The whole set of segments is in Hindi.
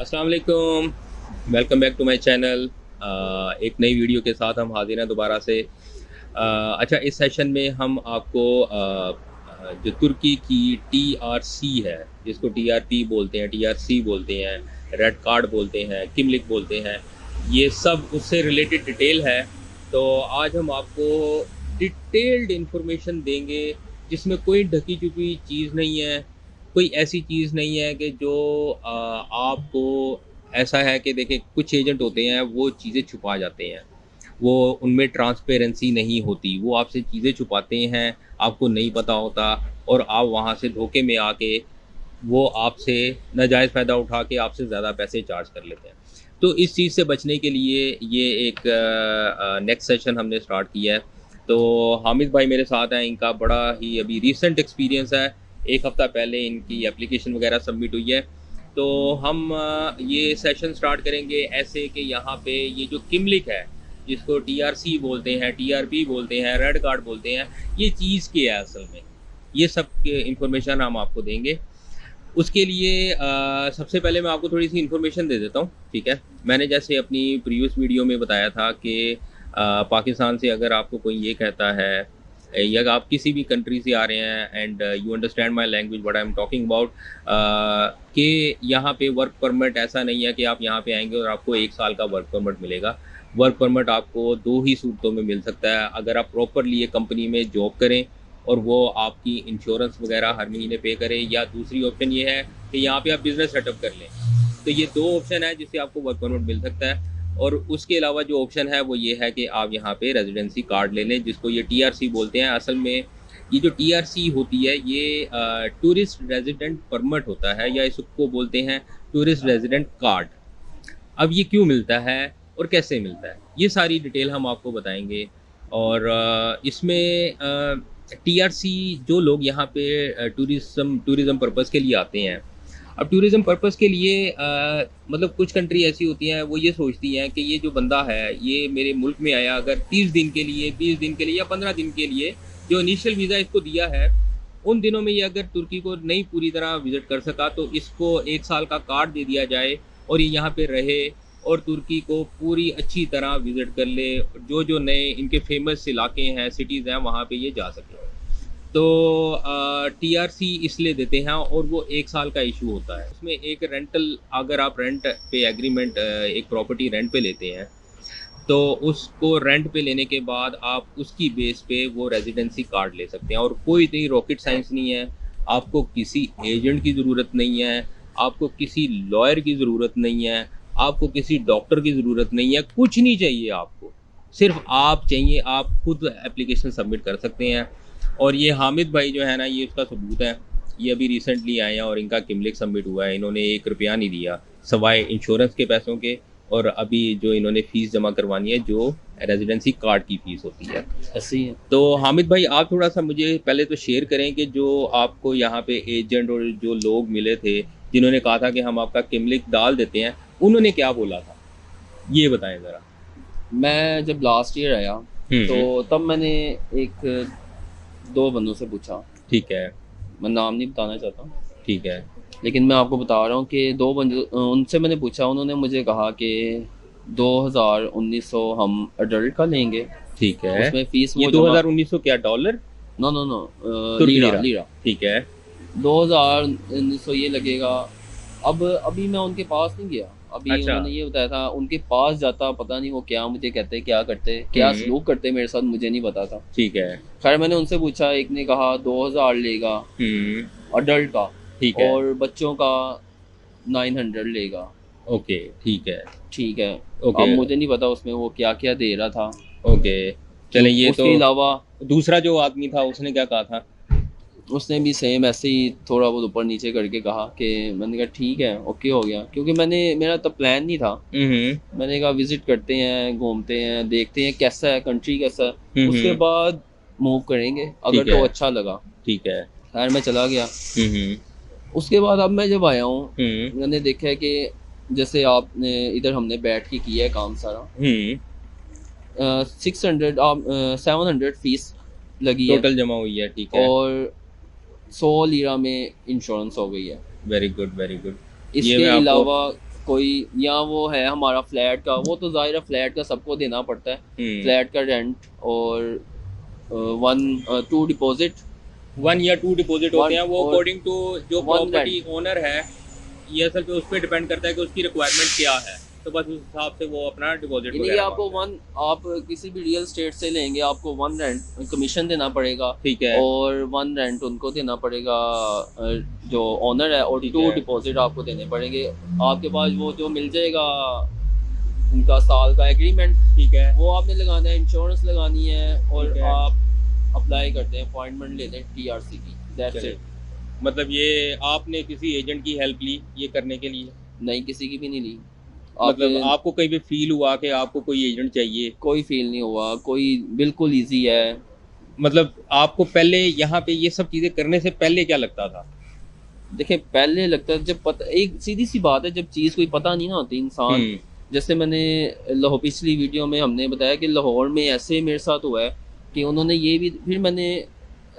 अस्सलाम वालेकुम, welcome back to my channel. एक नई वीडियो के साथ हम हाज़िर हैं दोबारा से। अच्छा, इस सेशन में हम आपको जो तुर्की की टीआरसी है, जिसको टीआरपी बोलते हैं, टीआरसी बोलते हैं, रेड कार्ड बोलते हैं, किमलिक बोलते हैं, ये सब उससे रिलेटेड डिटेल है। तो आज हम आपको डिटेल्ड इन्फॉर्मेशन देंगे, जिसमें कोई ढकी-छुपी चीज़ नहीं है, कोई ऐसी चीज़ नहीं है कि जो आपको ऐसा है कि देखिए कुछ एजेंट होते हैं वो चीज़ें छुपा जाते हैं। वो उनमें ट्रांसपेरेंसी नहीं होती, वो आपसे चीज़ें छुपाते हैं, आपको नहीं पता होता और आप वहाँ से धोखे में आके वो आपसे नाजायज़ फ़ायदा उठा के आपसे ज़्यादा पैसे चार्ज कर लेते हैं। तो इस चीज़ से बचने के लिए ये एक नेक्स्ट सेशन हमने स्टार्ट किया है। तो हामिद भाई मेरे साथ हैं, इनका बड़ा ही अभी रीसेंट एक्सपीरियंस है। 1 हफ़्ता पहले इनकी एप्लीकेशन वगैरह सबमिट हुई है। तो हम ये सेशन स्टार्ट करेंगे ऐसे कि यहाँ पे ये जो किमलिक है, जिसको टीआरसी बोलते हैं, टीआरपी बोलते हैं, रेड कार्ड बोलते हैं, ये चीज़ क्या है असल में? ये सब के इन्फॉर्मेशन हम आपको देंगे। उसके लिए सबसे पहले मैं आपको थोड़ी-सी इन्फॉर्मेशन दे देता हूँ, ठीक है? मैंने जैसे अपनी प्रीवियस वीडियो में बताया था कि पाकिस्तान से अगर आपको कोई ये कहता है या आप किसी भी कंट्री से आ रहे हैं and you understand my language what I am talking about, कि यहाँ पे वर्क परमिट ऐसा नहीं है कि आप यहाँ पे आएँगे और आपको 1 साल का वर्क परमिट मिलेगा। वर्क परमिट आपको 2 ही सूरतों में मिल सकता है, अगर आप प्रॉपरली एक कंपनी में जॉब करें और वो आपकी इंश्योरेंस वगैरह हर महीने पे करे, या दूसरी ऑप्शन ये है कि यहाँ पे आप बिज़नेस सेटअप कर लें। तो ये 2 ऑप्शन है जिससे आपको वर्क परमिट मिल सकता है। और उसके अलावा जो ऑप्शन है वो ये है कि आप यहाँ पे रेजिडेंसी कार्ड ले लें, जिसको ये टीआरसी बोलते हैं। असल में ये जो टीआरसी होती है ये टूरिस्ट रेजिडेंट परमिट होता है, या इसको बोलते हैं टूरिस्ट रेजिडेंट कार्ड। अब ये क्यों मिलता है और कैसे मिलता है, ये सारी डिटेल हम आपको बताएँगे। और इसमें टीआरसी जो लोग यहाँ पे टूरिज़्म पर्पज़ के लिए आते हैं। अब टूरिज़्म पर्पज़ के लिए मतलब कुछ कंट्री ऐसी होती हैं, वो ये सोचती हैं कि ये जो बंदा है, ये मेरे मुल्क में आया अगर 30 दिन के लिए, 20 दिन के लिए या 15 दिन के लिए, जो इनिशियल वीज़ा इसको दिया है, उन दिनों में ये अगर तुर्की को नहीं पूरी तरह विज़िट कर सका, तो इसको 1 साल का कार्ड दे दिया जाए और ये यहाँ पे रहे और तुर्की को पूरी अच्छी तरह विज़िट कर ले। जो नए इनके फ़ेमस इलाके हैं, सिटीज़ हैं, वहाँ पे ये जा सके। तो टीआरसी इसलिए देते हैं और वो 1 साल का इशू होता है। उसमें एक रेंटल, अगर आप रेंट पे एग्रीमेंट एक प्रॉपर्टी रेंट पे लेते हैं, तो उसको रेंट पे लेने के बाद आप उसकी बेस पे वो रेजिडेंसी कार्ड ले सकते हैं। और कोई इतनी रॉकेट साइंस नहीं है, आपको किसी एजेंट की ज़रूरत नहीं है, आपको किसी लॉयर की ज़रूरत नहीं है, आपको किसी डॉक्टर की ज़रूरत नहीं है, कुछ नहीं चाहिए आपको। सिर्फ़ आप चाहिए, आप खुद एप्लीकेशन सबमिट कर सकते हैं। और ये हामिद भाई जो है ना, ये उसका सबूत है। ये अभी रिसेंटली आए हैं और इनका किमलिक सबमिट हुआ है। इन्होंने 1 रुपया नहीं दिया, सवाए इंश्योरेंस के पैसों के। और अभी जो इन्होंने फ़ीस जमा करवानी है, जो रेजिडेंसी कार्ड की फ़ीस होती है। ऐसे ही है। तो हामिद भाई, आप थोड़ा-सा मुझे पहले तो शेयर करें कि जो आपको यहाँ पे एजेंट और जो लोग मिले थे, जिन्होंने कहा था कि हम आपका किमलिक डाल देते हैं, उन्होंने क्या बोला था? ये बताएँ ज़रा। मैं जब लास्ट ईयर आया हुँ। तो तब मैंने एक दो बंदों से पूछा। ठीक है, मैं नाम नहीं बताना चाहता, ठीक है, लेकिन मैं आपको बता रहा हूँ कि दो बंदे, उनसे मैंने पूछा। उन्होंने मुझे कहा कि 2000-1900 हम अडल्ट का लेंगे, ठीक है। उसमें फ़ीस ये वो जमा। 2019 क्या डॉलर? नो नो नो, तुर्क लीरा लीरा। लीरा। ठीक है, 2000-1900 ये लगेगा। अब अभी मैं उनके पास नहीं गया। अभी अच्छा। उन्होंने ये बताया था, उनके पास जाता पता नहीं वो क्या मुझे कहते, क्या करते, क्या हुँ, सलूक करते मेरे साथ, मुझे नहीं पता था। ठीक है। खैर मैंने उनसे पूछा, एक ने कहा 2000 लेगा हुँ, अडल्ट का, ठीक है। और बच्चों का 900 लेगा। ओके, ठीक है। ठीक है। अब ओके, मुझे नहीं पता उसमें वो क्या क्या दे रहा था। ओके। चलें, क्यों, ये तो उसके अलावा दूसरा जो आदमी था उसने क्या कहा था? उसने भी सेम ऐसे ही थोड़ा बहुत ऊपर नीचे करके कहा कि मैंने कहा ठीक है, ओके हो गया, क्योंकि मेरा तो प्लान नहीं था। हुँ, हुँ। मैंने कहा विजिट करते हैं, घूमते हैं, देखते हैं कैसा है कंट्री, कैसा है, हुँ, उसके हुँ। बाद मूव करेंगे अगर ठीक तो है, अच्छा लगा। ठीक है। खैर मैं चला गया। हुँ, हुँ। उसके बाद अब मैं जब आया हूँ, हुँ, मैंने देखा है कि जैसे आपने इधर हमने बैठ के किया है काम सारा। हुँ। 600 700 फीस लगी है, टोटल जमा हुई है, ठीक है। और 100 लीरा में इंश्योरेंस हो गई है। Very good, very good. ये इसके मैं आपको अलावा कोई या वो है हमारा फ्लैट का, वो तो ज़ाहिर है फ्लैट का सबको देना पड़ता है, फ्लैट का रेंट, और 1 2 डिपॉजिट, 1 या 2 डिपॉजिट होते वन हैं, वो और अकॉर्डिंग टू जो 1 प्रॉपर्टी रेंट। ओनर है, ये असल पे उस पर डिपेंड करता है कि उसकी रिक्वायरमेंट क्या है, तो बस उस हिसाब से वो अपना डिपॉजिट यानी कि वगैरह आपको मांगता है। आप किसी भी रियल स्टेट से लेंगे, आपको 1 रेंट कमीशन देना पड़ेगा, ठीक है। और 1 रेंट उनको देना पड़ेगा जो ओनर है, और ठीक 2 है। डिपॉजिट आपको देने पड़ेंगे। आपके पास वो जो मिल जाएगा उनका साल का एग्रीमेंट, ठीक है। वो आपने लगाना है, इंश्योरेंस लगानी है, और ठीक है। आप अप्लाई करते हैं, अपॉइंटमेंट लेते हैं टीआरसी की, दैट्स चले, इट। मतलब ये आपने किसी एजेंट की हेल्प ली ये करने के लिए? नहीं, किसी की भी नहीं ली। मतलब आपने आपको कहीं भी फील हुआ कि आपको कोई एजेंट चाहिए? कोई फील नहीं हुआ, कोई बिल्कुल इजी है। मतलब आपको पहले यहाँ पे ये सब चीज़ें करने से पहले क्या लगता था? देखिए, पहले लगता है जब पता, एक सीधी सी बात है, जब चीज़ कोई पता नहीं ना होती इंसान, हम्म। जैसे मैंने लाहौर पिछली वीडियो में हमने बताया कि लाहौर में ऐसे मेरे साथ हुआ है कि उन्होंने ये भी, फिर मैंने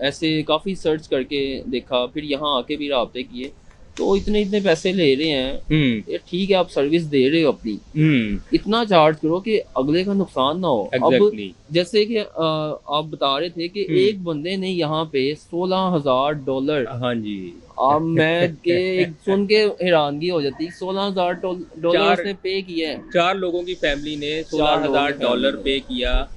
ऐसे काफ़ी सर्च करके देखा, फिर यहाँ आके भी राब्ते किए, तो इतने इतने पैसे ले रहे हैं। हम्म। ये ठीक है, आप सर्विस दे रहे हो अपनी, हम्म। इतना चार्ज करो कि अगले का नुकसान ना हो। अब एग्जैक्टली। जैसे कि आप बता रहे थे कि एक बंदे ने यहाँ पे $16,000, हाँ जी। अब मैं के एक सुन के हैरानगी हो जाती, $16,000 चार उसने पे किया है। 4 लोगों की फैमिली ने सोलह 4 लोगों हजार की फैमिली डॉलर ने। पे किया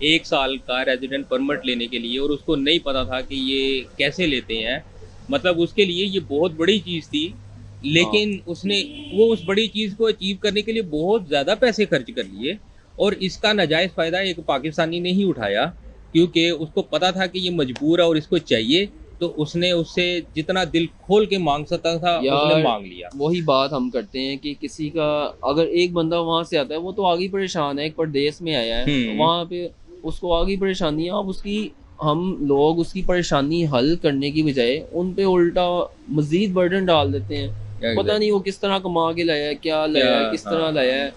1 साल का रेजिडेंट परमिट लेने के लिए, और उसको नहीं पता था कि ये कैसे लेते हैं। मतलब उसके लिए ये बहुत बड़ी चीज़ थी, हाँ, लेकिन उसने वो उस बड़ी चीज़ को अचीव करने के लिए बहुत ज़्यादा पैसे खर्च कर लिए, और इसका नाजायज़ फ़ायदा एक पाकिस्तानी ने ही उठाया, क्योंकि उसको पता था कि ये मजबूर है और इसको चाहिए, तो उसने उससे जितना दिल खोल के मांग सकता था उसने यार मांग लिया। वही बात हम करते हैं कि किसी का, अगर एक बंदा वहां से आता है, वो तो आगे परेशान है, एक परदेश में आया है, हम्म। वहां पे उसको आगे परेशानी है, अब उसकी, हम लोग उसकी परेशानी हल करने की बजाय उन पे उल्टा मजीद बर्डन डाल देते हैं। पता नहीं एग्जैक्टली। वो किस तरह कमा के लाया है, क्या क्या? लाया है, किस तरह हाँ, लाया है,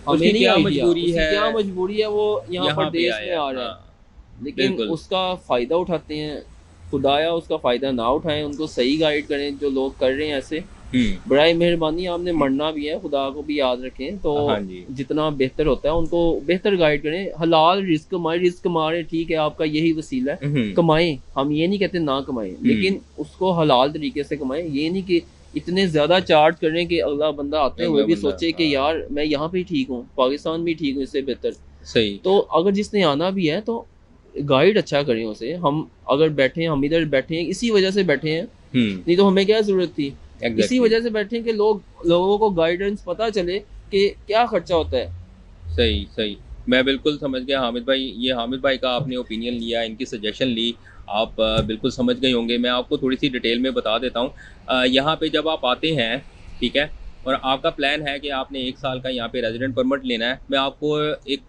हमें उसकी नहीं क्या आइडिया, मजबूरी उसकी है, क्या मजबूरी है, वो यहाँ यहाँ पे परदेश में आया। आ रहा है, हाँ, लेकिन बिल्कुल। उसका फ़ायदा उठाते हैं। खुदाया उसका फ़ायदा ना उठाएं, उनको सही गाइड करें जो लोग कर रहे हैं ऐसे। हम्म। बड़ा मेहरबानी, आपने मरना भी है, खुदा को भी याद रखें, तो हाँ जी। जितना बेहतर होता है उनको बेहतर गाइड करें। हलाल रिस्क कमाएं, रिस्क कमा रहे, ठीक है, आपका यही वसीला है, हम्म। कमाएं, हम ये नहीं कहते ना कमाएं, लेकिन उसको हलाल तरीके से कमाएं। ये नहीं कि इतने ज़्यादा चार्ज करें कि अगला बंदा आते हुए अगला भी बंदा, सोचे कि हाँ, यार मैं यहाँ पे ठीक हूँ, पाकिस्तान भी ठीक हूँ, इससे बेहतर। सही। तो अगर जिसने आना भी है तो गाइड अच्छा करें उसे। हम अगर बैठे हैं, हम इधर बैठे हैं इसी वजह से बैठे हैं, नहीं तो हमें क्या ज़रूरत थी। इसी एग्जैक्टली। वजह से बैठे हैं कि लोगों को गाइडेंस पता चले कि क्या खर्चा होता है। सही सही। मैं बिल्कुल समझ गया हामिद भाई, ये हामिद भाई का आपने ओपिनियन लिया, इनकी सजेशन ली, आप बिल्कुल समझ गए होंगे। मैं आपको थोड़ी सी डिटेल में बता देता हूँ। यहाँ पे जब आप आते हैं, ठीक है, और आपका प्लान है कि आपने 1 साल का यहाँ पे रेजिडेंट परमिट लेना है, मैं आपको एक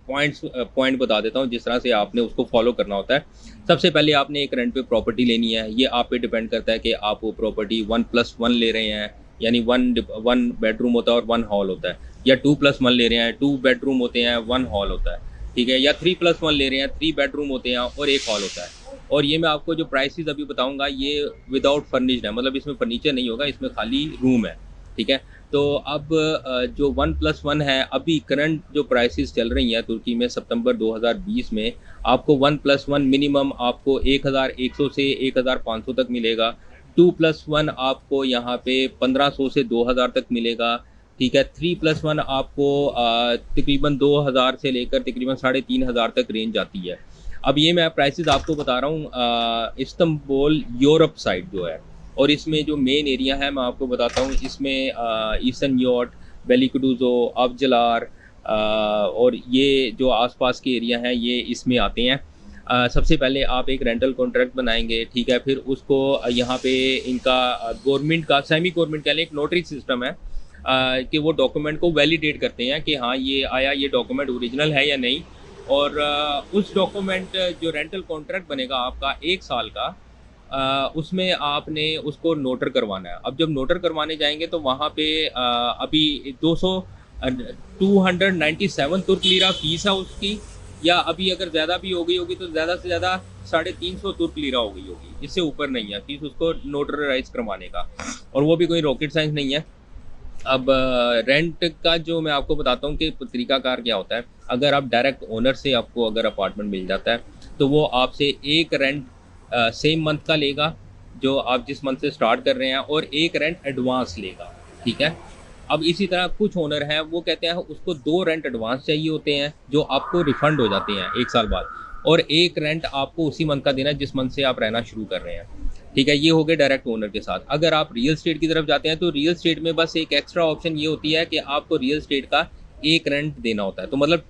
पॉइंट बता देता हूँ जिस तरह से आपने उसको फॉलो करना होता है। सबसे पहले आपने एक रेंट पे प्रॉपर्टी लेनी है। ये आप पे डिपेंड करता है कि आप वो प्रॉपर्टी 1+1 ले रहे हैं, यानी 1 बेडरूम होता है और 1 हॉल होता है, या 2+1 ले रहे हैं, 2 बेडरूम होते हैं, 1 हॉल होता है, ठीक है, या 3+1 ले रहे हैं, 3 बेडरूम होते हैं और 1 हॉल होता है। और ये मैं आपको जो प्राइसेस अभी बताऊंगा ये विदाउट फर्निश्ड है, मतलब इसमें फर्नीचर नहीं होगा, इसमें खाली रूम है, ठीक है। तो अब जो 1+1 है, अभी करंट जो प्राइसेस चल रही हैं तुर्की में सितंबर 2020 में, आपको 1+1 मिनिमम आपको 1100 से 1500 तक मिलेगा। 2+1 आपको यहाँ पे 1500 से 2000 तक मिलेगा, ठीक है। 3+1 आपको तकरीबन 2000 से लेकर तकरीबन 3500 तक रेंज आती है। अब ये मैं प्राइसेस आपको बता रहा हूँ इस्तांबुल यूरोप साइड जो है, और इसमें जो मेन एरिया है मैं आपको बताता हूँ। इसमें ईस्टर्न योट, बेलिकुडुजो, अफजलार, और ये जो आसपास के एरिया हैं ये इसमें आते हैं। सबसे पहले आप एक रेंटल कॉन्ट्रैक्ट बनाएंगे, ठीक है, फिर उसको यहाँ पे इनका गवर्नमेंट का सेमी गवर्नमेंट कह लें एक नोटरी सिस्टम है, कि वो डॉक्यूमेंट को वैलिडेट करते हैं कि हाँ ये आया, ये डॉक्यूमेंट ओरिजिनल है या नहीं। और उस डॉक्यूमेंट जो रेंटल कॉन्ट्रैक्ट बनेगा आपका 1 साल का, उसमें आपने उसको नोटर करवाना है। अब जब नोटर करवाने जाएंगे तो वहाँ पे अभी 297 तुर्क लीरा फीस है उसकी, या अभी अगर ज़्यादा भी हो गई होगी तो ज़्यादा से ज़्यादा 350 तुर्क लीरा हो गई होगी, इससे ऊपर नहीं है फीस उसको नोटराइज करवाने का। और वो भी कोई रॉकेट साइंस नहीं है, अब रेंट का जो मैं आपको बताता हूँ कि तरीकाकार क्या होता है। अगर आप डायरेक्ट ओनर से आपको अगर अपार्टमेंट मिल जाता है तो वो आपसे एक रेंट सेम मंथ का लेगा जो आप जिस मंथ से स्टार्ट कर रहे हैं, और एक रेंट एडवांस लेगा, ठीक है। अब इसी तरह कुछ ओनर हैं वो कहते हैं उसको दो रेंट एडवांस चाहिए होते हैं जो आपको रिफंड हो जाते हैं एक साल बाद, और एक रेंट आपको उसी मंथ का देना है जिस मंथ से आप रहना शुरू कर रहे हैं, ठीक है। ये हो गए डायरेक्ट ओनर के साथ। अगर आप रियल स्टेट की तरफ जाते हैं तो रियल स्टेट में बस एक एक्स्ट्रा ऑप्शन ये होती है कि आपको रियल स्टेट का एक रेंट देना होता है। तो मतलब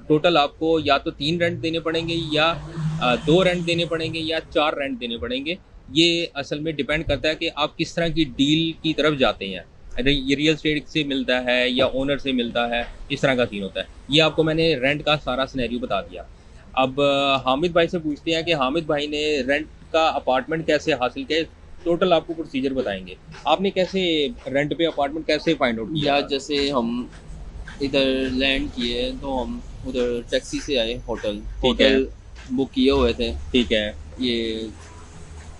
टोटल आपको या तो 3 रेंट देने पड़ेंगे, या 2 रेंट देने पड़ेंगे, या 4 रेंट देने पड़ेंगे। ये असल में डिपेंड करता है कि आप किस तरह की डील की तरफ जाते हैं। अरे ये रियल स्टेट से मिलता है या ओनर से मिलता है, इस तरह का सीन होता है। ये आपको मैंने रेंट का सारा सिनेरियो बता दिया। अब हामिद भाई से पूछते हैं कि हामिद भाई ने रेंट का अपार्टमेंट कैसे हासिल किया, टोटल आपको प्रोसीजर बताएंगे। आपने कैसे रेंट पे अपार्टमेंट कैसे फाइंड आउट किया? या जैसे हम इधर लैंड किए तो हम उधर टैक्सी से आए, होटल ठीक है। होटल बुक किए हुए थे। ठीक है। ये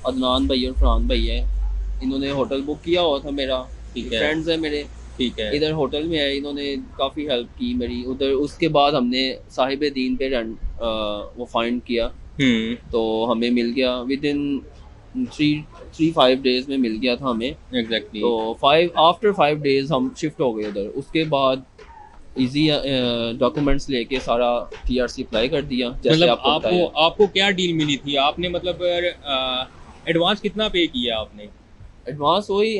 अदनान भाई और फरहान भाई है, इन्होंने होटल बुक किया हुआ था मेरा। ठीक है। फ्रेंड्स हैं मेरे, ठीक है। इधर होटल में है, इन्होंने काफ़ी हेल्प की मेरी उधर। उसके बाद हमने साहिब दीन पे रेंट वो फाइंड किया, तो हमें मिल गया विद इन 3-5 डेज में मिल गया था हमें। एग्जैक्टली। तो 5 डेज हम शिफ्ट हो गए उधर। उसके बाद इजी डॉक्यूमेंट्स लेके सारा टीआरसी अप्लाई कर दिया जैसे मतलब आपको आपको बताया। आपको क्या डील मिली थी? आपने मतलब एडवांस कितना पे किया आपने? एडवांस वही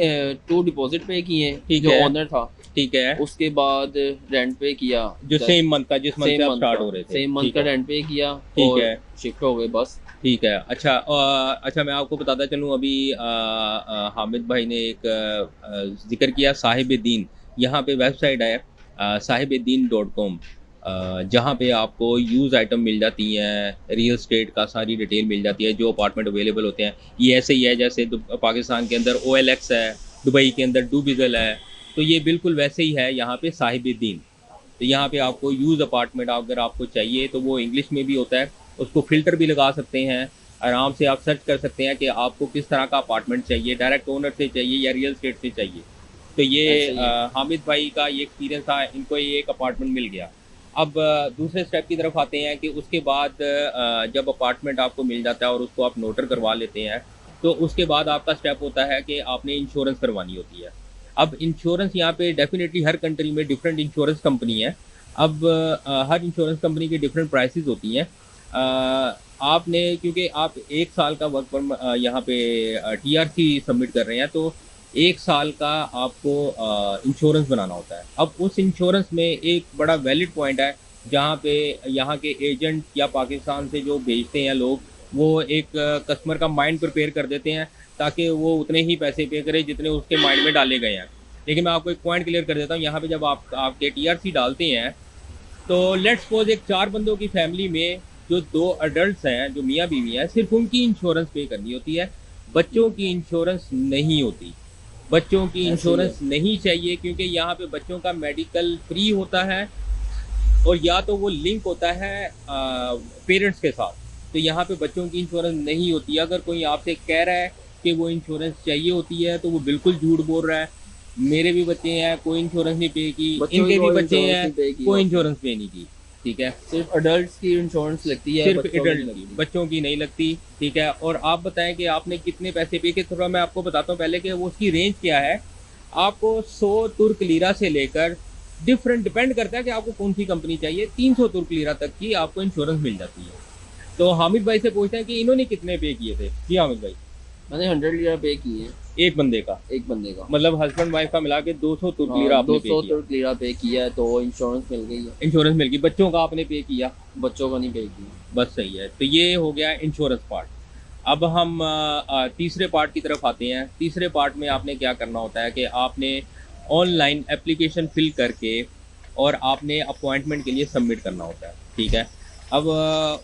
2 डिपॉजिट पे किए ठीक जो है। ओनर था। ठीक है। उसके बाद रेंट पे किया जो सेम मंथ का, जिस मंथ से आप स्टार्ट हो रहे थे। सेम मंथ ठीक का है। रेंट पे किया ठीक और है। शिफ्ट हो गए बस। ठीक है। अच्छा अच्छा, मैं आपको बताता चलूँ अभी हामिद भाई ने एक जिक्र किया साहिब दीन। यहाँ पे वेबसाइट है sahibedeen.com, जहाँ पे आपको यूज़ आइटम मिल जाती हैं, रियल स्टेट का सारी डिटेल मिल जाती है, जो अपार्टमेंट अवेलेबल होते हैं। ये ऐसे ही है जैसे पाकिस्तान के अंदर OLX है, दुबई के अंदर डूबिज़ल है, तो ये बिल्कुल वैसे ही है यहाँ पे साहिबेद्दीन। तो यहाँ पे आपको यूज़ अपार्टमेंट अगर आपको चाहिए तो वो इंग्लिश में भी होता है, उसको फ़िल्टर भी लगा सकते हैं, आराम से आप सर्च कर सकते हैं कि आपको किस तरह का अपार्टमेंट चाहिए, डायरेक्ट ओनर से चाहिए या रियल स्टेट से चाहिए। तो ये ऐसे ही है। हामिद भाई का ये एक्सपीरियंस था, इनको ये एक अपार्टमेंट मिल गया। अब दूसरे स्टेप की तरफ आते हैं कि उसके बाद जब अपार्टमेंट आपको मिल जाता है और उसको आप नोटर करवा लेते हैं, तो उसके बाद आपका स्टेप होता है कि आपने इंश्योरेंस करवानी होती है। अब इंश्योरेंस यहाँ पे डेफिनेटली हर कंट्री में डिफरेंट इंश्योरेंस कंपनी है। अब हर इंश्योरेंस कंपनी की डिफरेंट प्राइसेस होती हैं। आपने क्योंकि आप 1 साल का वर्क परमिट यहाँ पे TRC सबमिट कर रहे हैं, तो 1 साल का आपको इंश्योरेंस बनाना होता है। अब उस इंश्योरेंस में एक बड़ा वैलिड पॉइंट है, जहाँ पे यहाँ के एजेंट या पाकिस्तान से जो भेजते हैं लोग, वो एक कस्टमर का माइंड प्रिपेयर कर देते हैं ताकि वो उतने ही पैसे पे करे जितने उसके माइंड में डाले गए हैं। लेकिन मैं आपको एक पॉइंट क्लियर कर देता हूँ, यहाँ पे जब आप आपके TRC डालते हैं तो लेट्स सपोज एक 4 बंदों की फैमिली में जो 2 अडल्ट हैं, जो मियाँ बीवी हैं, सिर्फ उनकी इंश्योरेंस पे करनी होती है, बच्चों की इंश्योरेंस नहीं होती। बच्चों की इंश्योरेंस नहीं चाहिए क्योंकि यहाँ पे बच्चों का मेडिकल फ्री होता है, और या तो वो लिंक होता है पेरेंट्स के साथ। तो यहाँ पे बच्चों की इंश्योरेंस नहीं होती। अगर कोई आपसे कह रहा है कि वो इंश्योरेंस चाहिए होती है तो वो बिल्कुल झूठ बोल रहा है। मेरे भी बच्चे हैं, कोई इंश्योरेंस नहीं पे की, इनके भी बच्चे हैं, कोई इंश्योरेंस पे नहीं की, ठीक है। सिर्फ अडल्ट्स की इंश्योरेंस लगती है, सिर्फ बच्चों की एडल्ट नहीं की, लगती। बच्चों की नहीं लगती, ठीक है। और आप बताएं कि आपने कितने पैसे पे किए। थोड़ा मैं आपको बताता हूँ पहले कि वो उसकी रेंज क्या है। आपको 100 तुर्क लीरा से लेकर डिफरेंट डिपेंड करता है कि आपको कौन सी कंपनी चाहिए, 300 तुर्क लीरा तक की आपको इंश्योरेंस मिल जाती है। तो हामिद भाई से पूछते हैं कि इन्होंने कितने पे किए थे। जी हामिद भाई। मैंने 100 लीरा पे किए हैं एक बंदे का, एक बंदे का। मतलब हस्बैंड वाइफ का मिला के 200 तुर्क लीरा आपने पे 200 किया, तुर्क लीरा पे किया है, तो इंश्योरेंस मिल गई है। इंश्योरेंस मिल गई। बच्चों का आपने पे किया? बच्चों का नहीं पे किया। बस सही है। तो ये हो गया इंश्योरेंस पार्ट। अब हम तीसरे पार्ट की तरफ आते हैं। तीसरे पार्ट में आपने क्या करना होता है कि आपने ऑनलाइन एप्लीकेशन फिल करके और आपने अपॉइंटमेंट के लिए सबमिट करना होता है, ठीक है। अब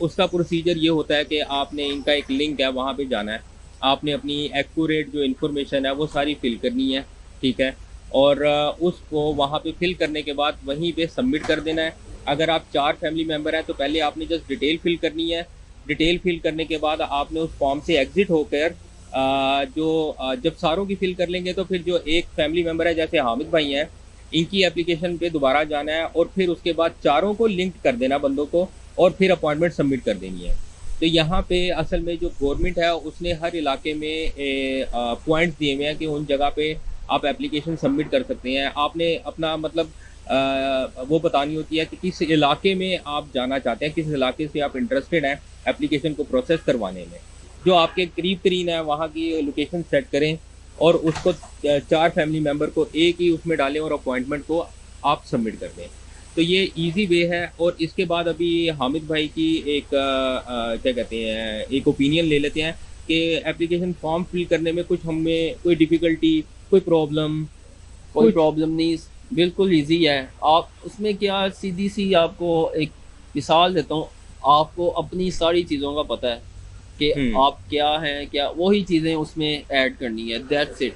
उसका प्रोसीजर ये होता है कि आपने, इनका एक लिंक है, वहाँ पे जाना है, आपने अपनी एक्यूरेट जो इन्फॉर्मेशन है वो सारी फिल करनी है, ठीक है। और उसको वहाँ पे फिल करने के बाद वहीं पे सबमिट कर देना है। अगर आप 4 फैमिली मेम्बर हैं तो पहले आपने जस्ट डिटेल फिल करनी है। डिटेल फिल करने के बाद आपने उस फॉर्म से एग्जिट होकर जब सारों की फिल कर लेंगे तो फिर जो एक फैमिली मेम्बर है जैसे हामिद भाई हैं, इनकी एप्लीकेशन पे दोबारा जाना है और फिर उसके बाद चारों को लिंक कर देना बंदों को और फिर अपॉइंटमेंट सबमिट कर देनी है। तो यहाँ पे असल में जो गवर्नमेंट है उसने हर इलाके में पॉइंट्स दिए हुए हैं कि उन जगह पे आप एप्लीकेशन सबमिट कर सकते हैं। आपने अपना मतलब वो बतानी होती है कि किस इलाके में आप जाना चाहते हैं, किस इलाके से आप इंटरेस्टेड हैं एप्लीकेशन को प्रोसेस करवाने में। जो आपके करीब तरीन है वहाँ की लोकेशन सेट करें और उसको 4 फैमिली मेम्बर को एक ही उसमें डालें और अपॉइंटमेंट को आप सबमिट कर दें। तो ये इजी वे है। और इसके बाद अभी हामिद भाई की एक क्या कहते हैं, एक ओपिनियन ले लेते हैं कि एप्लीकेशन फॉर्म फिल करने में कुछ हमें कोई डिफ़िकल्टी, कोई प्रॉब्लम? कोई कुछ प्रॉब्लम नहीं, बिल्कुल इजी है। आप उसमें क्या, सीधी सी आपको एक मिसाल देता हूँ। आपको अपनी सारी चीज़ों का पता है कि हुँ, आप क्या हैं, क्या वही चीज़ें उसमें ऐड करनी है, दैट्स इट।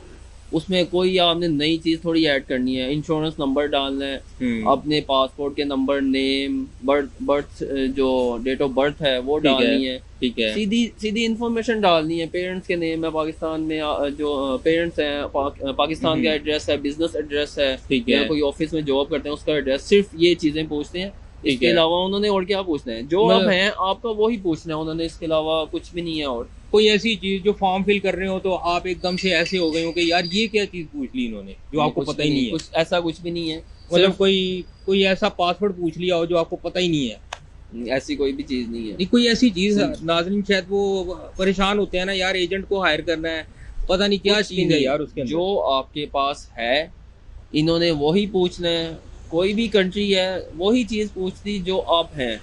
उसमें कोई आपने नई चीज़ थोड़ी ऐड करनी है। इंश्योरेंस नंबर डालना है, हुँ, अपने पासपोर्ट के नंबर, नेम, बर्थ जो डेट ऑफ बर्थ है वो ठीक है, डालनी है। ठीक है। सीधी सीधी इन्फॉर्मेशन डालनी है। पेरेंट्स के नेम है पाकिस्तान में, जो पेरेंट्स हैं हुँ, पाकिस्तान का हुँ, एड्रेस है, बिजनेस एड्रेस है, ठीक या है, कोई ऑफिस में जॉब करते हैं उसका एड्रेस, सिर्फ ये चीज़ें पूछते हैं। ठीक इसके है। अलावा उन्होंने और क्या पूछना है? जो आप मतलब हैं आपका वही पूछना है उन्होंने, इसके अलावा कुछ भी नहीं है। और कोई ऐसी चीज़ जो फॉर्म फिल कर रहे हो तो आप एकदम से ऐसे हो गए हो कि यार ये क्या चीज़ पूछ ली इन्होंने, जो नहीं, आपको कुछ पता भी ही नहीं, नहीं है। कुछ ऐसा कुछ भी नहीं है। मतलब सिर्फ कोई कोई ऐसा पासवर्ड पूछ लिया हो जो आपको पता ही नहीं है। ऐसी कोई भी चीज़ नहीं है। नहीं कोई ऐसी चीज़ सिर्फ नाज़रीन शायद वो परेशान होते हैं ना यार, एजेंट को हायर करना है, पता नहीं क्या कुछ भी चीज़ है नहीं, यार उसके अंदर। जो आपके पास है इन्होंने वही पूछना है। कोई भी कंट्री है वही चीज़ पूछती जो आप हैं।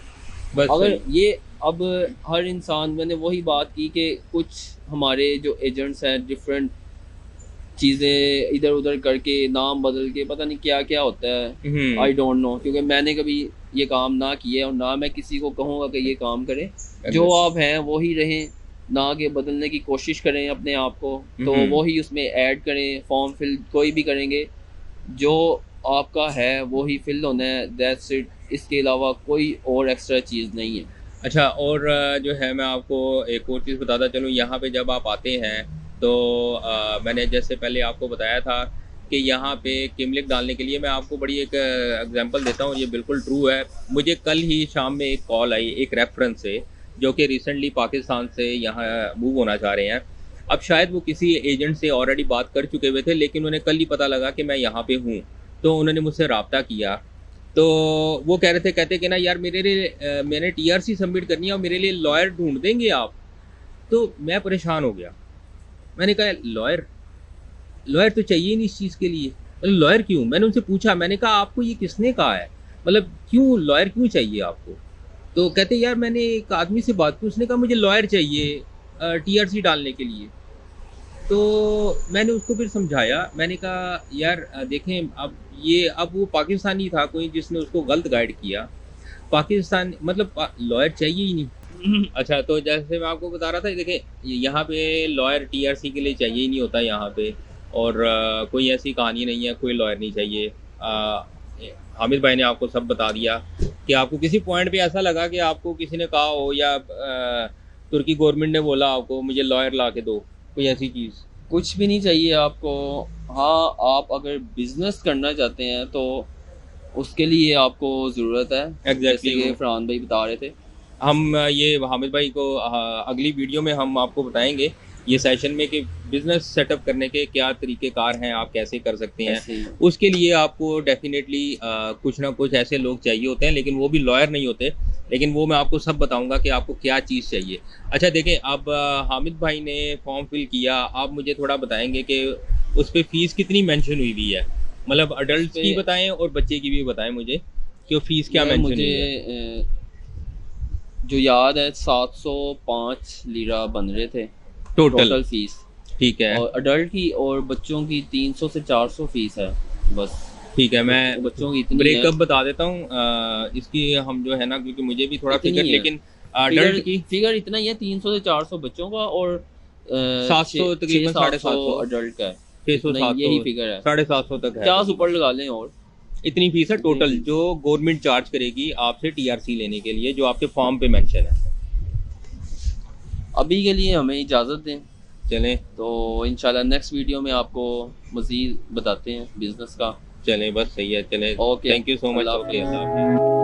बस अगर सही। ये अब हर इंसान, मैंने वही बात की कि कुछ हमारे जो एजेंट्स हैं डिफरेंट चीज़ें इधर उधर करके, नाम बदल के, पता नहीं क्या क्या होता है। हुँ, आई डोंट नो, क्योंकि मैंने कभी ये काम ना किए और ना मैं किसी को कहूँगा कि ये काम करें। जो एग्ज़ैक्टली। आप हैं वही रहें, ना कि बदलने की कोशिश करें अपने आप को। तो हुँ, वही उसमें ऐड करें, फॉर्म फिल कोई भी करेंगे, जो आपका है वही फिल होना है, दैट्स इट। इसके अलावा कोई और एक्स्ट्रा चीज़ नहीं है। अच्छा और जो है मैं आपको एक और चीज़ बताता चलूँ, यहाँ पे जब आप आते हैं तो मैंने जैसे पहले आपको बताया था कि यहाँ पे किमलिक डालने के लिए मैं आपको बड़ी एक एग्जांपल देता हूँ, ये बिल्कुल ट्रू है। मुझे कल ही शाम में एक कॉल आई एक रेफ़रेंस से, जो कि रिसेंटली पाकिस्तान से यहाँ मूव होना चाह रहे हैं। अब शायद वो किसी एजेंट से ऑलरेडी बात कर चुके हुए थे, लेकिन उन्हें कल ही पता लगा कि मैं यहाँ पे हूँ, तो उन्होंने मुझसे राब्ता किया। तो वो कह रहे थे, कहते कि ना यार मेरे लिए मैंने टीआरसी सबमिट करनी है और मेरे लिए लॉयर ढूँढ देंगे आप? तो मैं परेशान हो गया। मैंने कहा लॉयर? लॉयर तो चाहिए ही नहीं इस चीज़ के लिए। मतलब लॉयर क्यों? मैंने उनसे पूछा, मैंने कहा आपको ये किसने कहा है? मतलब क्यों लॉयर क्यों चाहिए आपको? तो कहते यार मैंने एक आदमी से बात की, उसने कहा मुझे लॉयर चाहिए टीआरसी डालने के लिए। तो मैंने उसको फिर समझाया, मैंने कहा यार देखें अब वो पाकिस्तानी था कोई जिसने उसको गलत गाइड किया। पाकिस्तान मतलब लॉयर चाहिए ही नहीं। अच्छा तो जैसे मैं आपको बता रहा था, देखें यहाँ पे लॉयर टीआरसी के लिए चाहिए ही नहीं होता यहाँ पे। और कोई ऐसी कहानी नहीं है, कोई लॉयर नहीं चाहिए। हामिद भाई ने आपको सब बता दिया कि आपको किसी पॉइंट पे ऐसा लगा कि आपको किसी ने कहा हो या तुर्की गवर्नमेंट ने बोला आपको मुझे लॉयर ला के दो, कोई ऐसी चीज़? कुछ भी नहीं चाहिए आपको। हाँ, आप अगर बिजनेस करना चाहते हैं तो उसके लिए आपको ज़रूरत है, जैसे एग्जैक्टली कि वो फरहान भाई बता रहे थे। हम ये हामिद भाई को अगली वीडियो में हम आपको बताएंगे ये सेशन में कि बिज़नेस सेटअप करने के क्या तरीक़ेकार हैं, आप कैसे कर सकते हैं। ऐसे ही उसके लिए आपको डेफ़िनेटली कुछ ना कुछ ऐसे लोग चाहिए होते हैं, लेकिन वो भी लॉयर नहीं होते। लेकिन वो मैं आपको सब बताऊंगा कि आपको क्या चीज़ चाहिए। अच्छा देखें, अब हामिद भाई ने फॉर्म फिल किया, आप मुझे थोड़ा बताएंगे कि उस पे फ़ीस कितनी मेंशन हुई हुई है? मतलब उस अडल्ट पे की बताएं और बच्चे की भी बताएं मुझे कि वो फ़ीस क्या यार मेंशन मुझे हुई है। जो याद है 705 लीरा बन रहे थे टोटल? Total fees. ठीक है, और अडल्ट की और बच्चों की 300 से 400 फीस है बस। ठीक है। मैं बच्चों की इतनी है, ब्रेकअप बता देता हूँ इसकी, हम जो है ना, क्योंकि मुझे भी थोड़ा फिगर, इतनी है। लेकिन फिगर अडल्ट की फिगर इतना ही है, 300 से 400 बच्चों का और 700 तकरीबन 600-700 750, अडल्ट का है। 600 इतना ही, यही 700 फिगर है। 750 तक है 50 तकरीबन। ऊपर लगा लें और इतनी फीस है इतनी टोटल फीस। जो गवर्नमेंट चार्ज करेगी आपसे टीआरसी लेने के लिए, जो आपके फॉर्म पे मेंशन है। अभी के लिए हमें इजाज़त दें। चलें तो इंशाल्लाह नेक्स्ट वीडियो में आपको मज़ीद बताते हैं बिज़नेस का। चलें, बस सही है, चलें। Okay, thank you so much. Allah okay, हाफ़िज़। अल्लाह हाफ़िज़।